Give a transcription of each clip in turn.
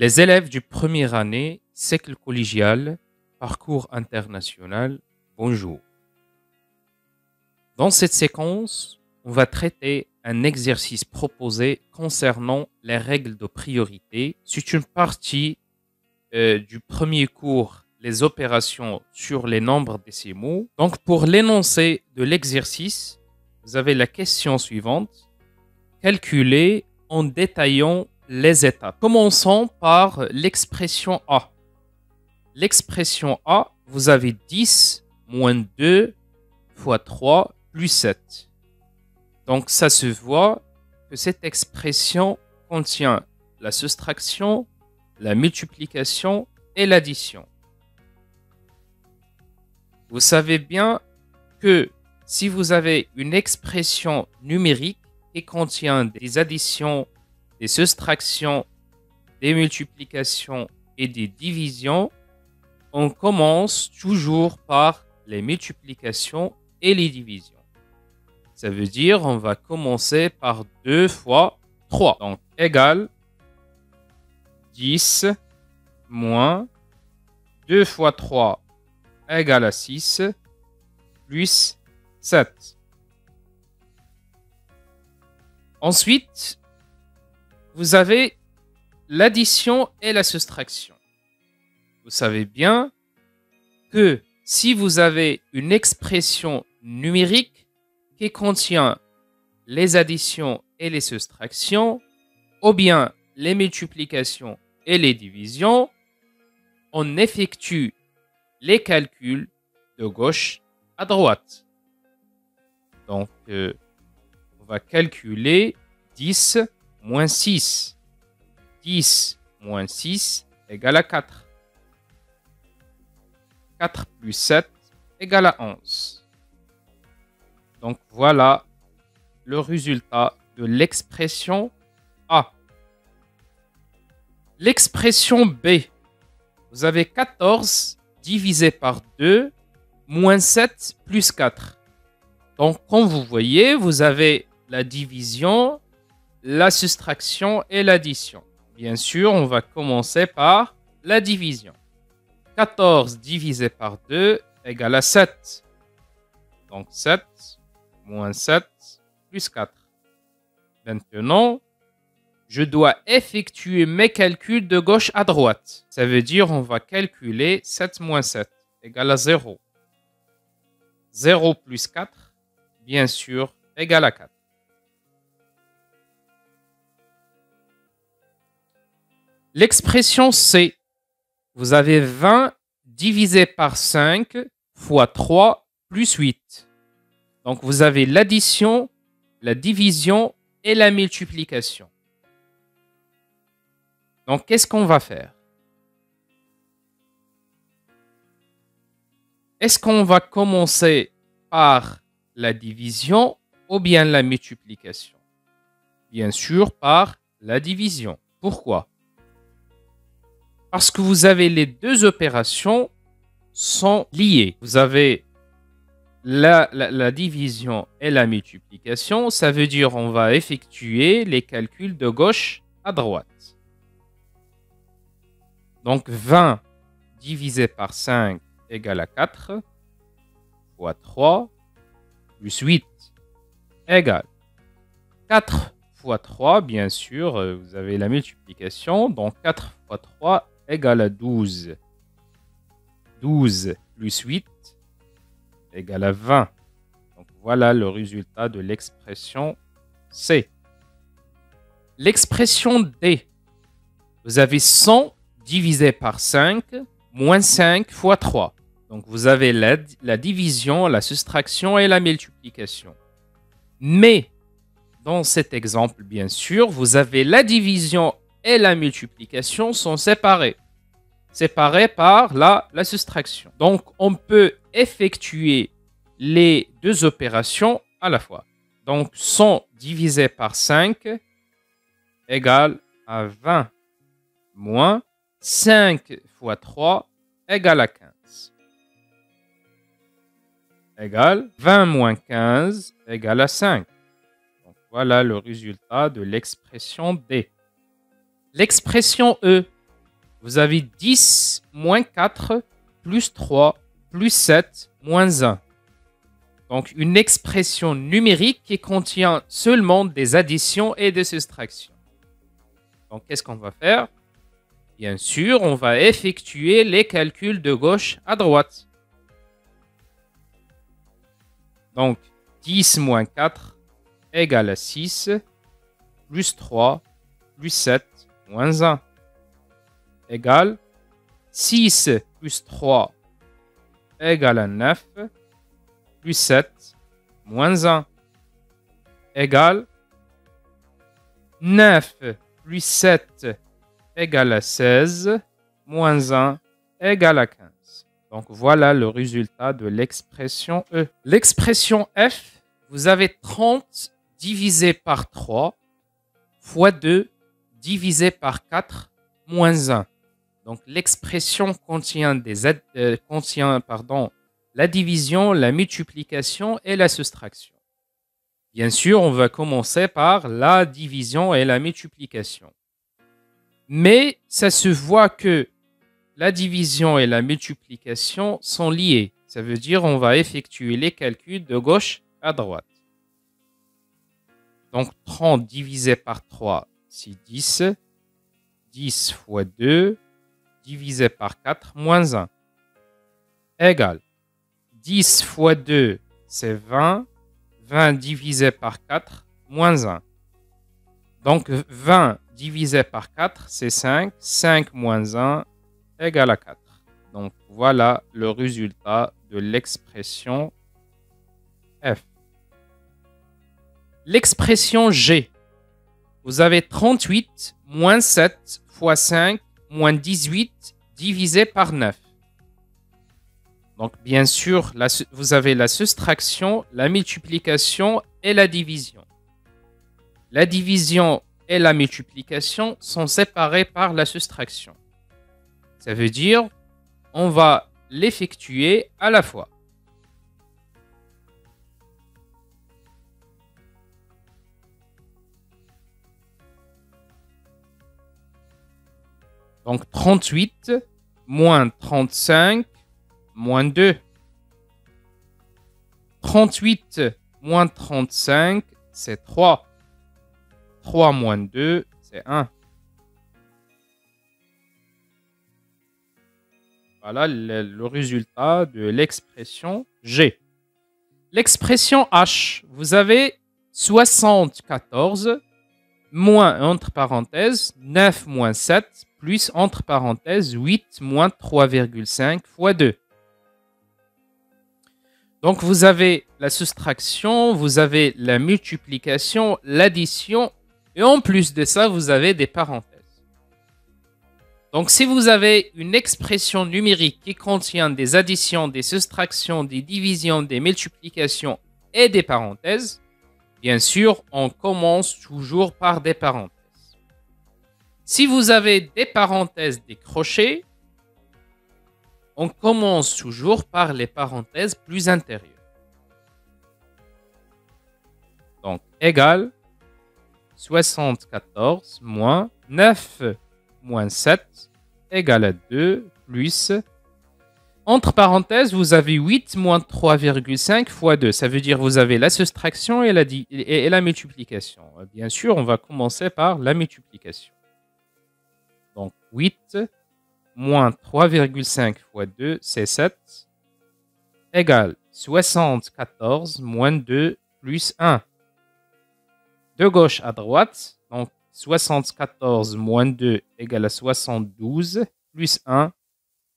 Les élèves du première année, cycle collégial, parcours international, bonjour. Dans cette séquence, on va traiter un exercice proposé concernant les règles de priorité. C'est une partie du premier cours, les opérations sur les nombres décimaux. Donc, pour l'énoncé de l'exercice, vous avez la question suivante. Calculer en détaillant les étapes. Commençons par l'expression A. L'expression A, vous avez 10 moins 2 fois 3 plus 7. Donc, ça se voit que cette expression contient la soustraction, la multiplication et l'addition. Vous savez bien que si vous avez une expression numérique qui contient des additions, des soustractions, des multiplications et des divisions, on commence toujours par les multiplications et les divisions. Ça veut dire on va commencer par 2 fois 3. Donc, égale 10 moins 2 fois 3 égale à 6 plus 7. Ensuite, vous avez l'addition et la soustraction. Vous savez bien que si vous avez une expression numérique qui contient les additions et les soustractions, ou bien les multiplications et les divisions, on effectue les calculs de gauche à droite. Donc, on va calculer 10 moins 6. 10 moins 6 égale à 4. 4 plus 7 égale à 11. Donc, voilà le résultat de l'expression A. L'expression B. Vous avez 14 divisé par 2 moins 7 plus 4. Donc, comme vous voyez, vous avez la division, la soustraction et l'addition. Bien sûr, on va commencer par la division. 14 divisé par 2 égale à 7. Donc, 7 moins 7 plus 4. Maintenant, je dois effectuer mes calculs de gauche à droite. Ça veut dire on va calculer 7 moins 7 égale à 0. 0 plus 4, bien sûr, égale à 4. L'expression C, vous avez 20 divisé par 5 fois 3 plus 8. Donc, vous avez l'addition, la division et la multiplication. Donc, qu'est-ce qu'on va faire? Est-ce qu'on va commencer par la division ou bien la multiplication? Bien sûr, par la division. Pourquoi? Parce que vous avez les deux opérations sont liées. Vous avez la division et la multiplication. Ça veut dire on va effectuer les calculs de gauche à droite. Donc, 20 divisé par 5 égale à 4 fois 3 plus 8 égale 4 fois 3, bien sûr, vous avez la multiplication. Donc, 4 fois 3 égale à 12. 12 plus 8 égale à 20. Donc, voilà le résultat de l'expression C. L'expression D. Vous avez 100 divisé par 5 moins 5 fois 3. Donc, vous avez la division, la soustraction et la multiplication. Mais, dans cet exemple, bien sûr, vous avez la division et la multiplication sont séparées. Séparées par la soustraction. Donc, on peut effectuer les deux opérations à la fois. Donc, 100 divisé par 5 égale à 20 moins 5 fois 3 égale à 15. Égale 20 moins 15 égale à 5. Donc, voilà le résultat de l'expression D. L'expression E. vous avez 10 moins 4 plus 3 plus 7 moins 1. Donc, une expression numérique qui contient seulement des additions et des soustractions. Donc, qu'est-ce qu'on va faire? Bien sûr, on va effectuer les calculs de gauche à droite. Donc, 10 moins 4 égale à 6, plus 3, plus 7, moins 1, égale 6 plus 3 égale à 9, plus 7, moins 1, égale 9 plus 7 égale à 16, moins 1 égale à 15. Donc, voilà le résultat de l'expression E. L'expression F, vous avez 30 divisé par 3 fois 2 divisé par 4 moins 1. Donc, l'expression contient, la division, la multiplication et la soustraction. Bien sûr, on va commencer par la division et la multiplication. Mais ça se voit que la division et la multiplication sont liées. Ça veut dire qu'on va effectuer les calculs de gauche à droite. Donc, 30 divisé par 3, c'est 10. 10 fois 2, divisé par 4, moins 1, égale 10 fois 2, c'est 20. 20 divisé par 4, moins 1. Donc, 20 divisé par 4, c'est 5. 5 moins 1 égale à 4. Donc, voilà le résultat de l'expression F. L'expression G. Vous avez 38 moins 7 fois 5 moins 18 divisé par 9. Donc, bien sûr, vous avez la soustraction, la multiplication et la division. La division et la multiplication sont séparées par la soustraction. Ça veut dire on va l'effectuer à la fois. Donc, 38 moins 35 moins 2. 38 moins 35, c'est 3. 3 moins 2, c'est 1. Voilà le résultat de l'expression G. L'expression H, vous avez 74 moins, entre parenthèses, 9 moins 7, plus, entre parenthèses, 8 moins 3,5 fois 2. Donc, vous avez la soustraction, vous avez la multiplication, l'addition, et en plus de ça, vous avez des parenthèses. Donc, si vous avez une expression numérique qui contient des additions, des soustractions, des divisions, des multiplications et des parenthèses, bien sûr, on commence toujours par des parenthèses. Si vous avez des parenthèses décrochées, on commence toujours par les parenthèses plus intérieures. Donc, égale 74 moins 9 moins 7 égale à 2 plus... Entre parenthèses, vous avez 8 moins 3,5 fois 2. Ça veut dire que vous avez la soustraction et la multiplication. Bien sûr, on va commencer par la multiplication. Donc, 8 moins 3,5 fois 2, c'est 7, égale 74 moins 2 plus 1. De gauche à droite, donc 74 moins 2 égale à 72, plus 1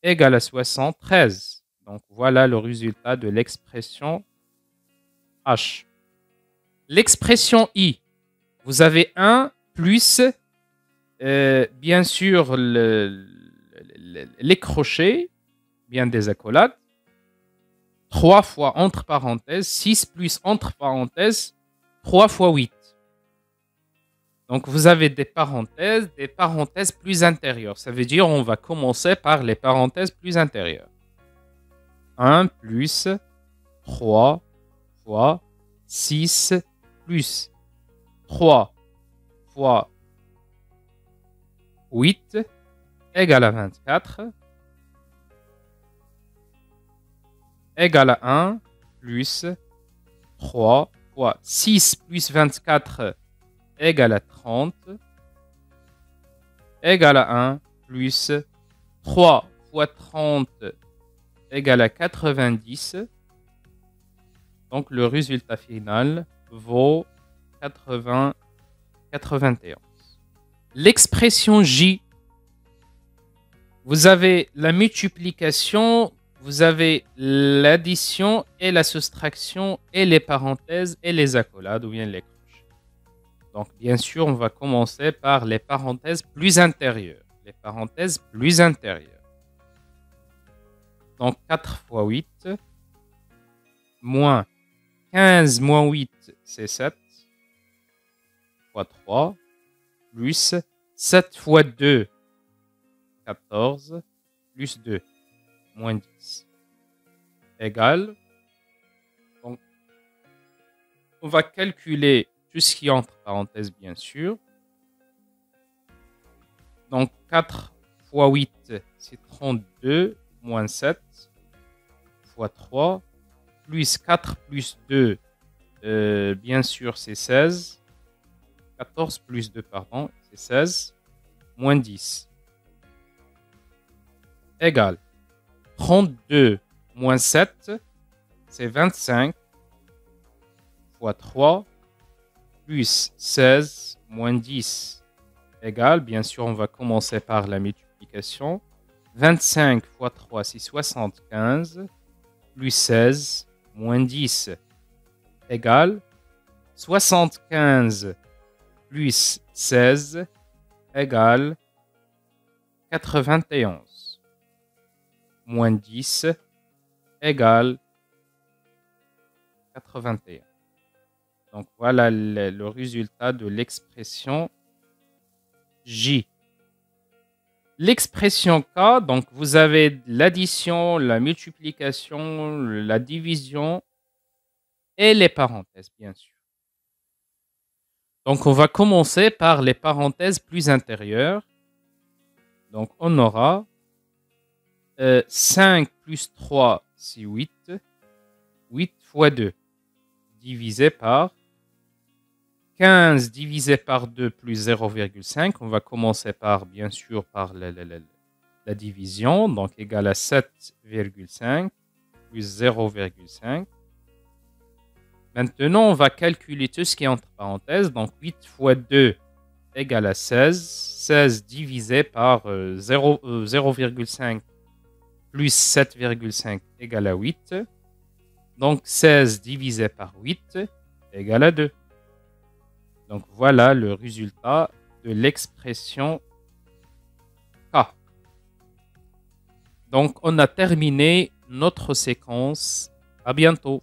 égale à 73. Donc, voilà le résultat de l'expression H. L'expression I, vous avez 1 plus, bien sûr, les crochets, bien des accolades, 3 fois entre parenthèses, 6 plus entre parenthèses, 3 fois 8. Donc, vous avez des parenthèses plus intérieures. Ça veut dire on va commencer par les parenthèses plus intérieures. 1 plus 3 fois 6 plus 3 fois 8 égale à 24 égale à 1 plus 3 fois 6 plus 24 égale à 30 égale à 1 plus 3 fois 30 égale à 90. Donc le résultat final vaut 91. L'expression J, vous avez la multiplication, vous avez l'addition et la soustraction et les parenthèses et les accolades ou bien les crochets. Donc bien sûr, on va commencer par les parenthèses plus intérieures. Les parenthèses plus intérieures. Donc 4 fois 8, moins 15 moins 8, c'est 7, fois 3, plus 7 fois 2, 14, plus 2, moins 10, égale. Donc, on va calculer tout ce qui est entre parenthèses, bien sûr. Donc, 4 fois 8, c'est 32, moins 7, fois 3, plus 4 plus 2, bien sûr, c'est 16. 14 plus 2, pardon, c'est 16, moins 10, égale 32 moins 7, c'est 25, fois 3, plus 16, moins 10, égale, bien sûr, on va commencer par la multiplication. 25 fois 3, c'est 75, plus 16, moins 10, égale 75 plus 16 égale 91. Moins 10 égale 81. Donc voilà le résultat de l'expression J. L'expression K, donc vous avez l'addition, la multiplication, la division et les parenthèses, bien sûr. Donc on va commencer par les parenthèses plus intérieures. Donc on aura 5 plus 3, c'est 8. 8 fois 2, divisé par 15 divisé par 2 plus 0,5. On va commencer par, bien sûr, par la division. Donc égal à 7,5 plus 0,5. Maintenant, on va calculer tout ce qui est entre parenthèses. Donc 8 fois 2 égale à 16. 16 divisé par 0,5 plus 7,5 égale à 8. Donc 16 divisé par 8 égale à 2. Donc voilà le résultat de l'expression K. Donc on a terminé notre séquence. À bientôt.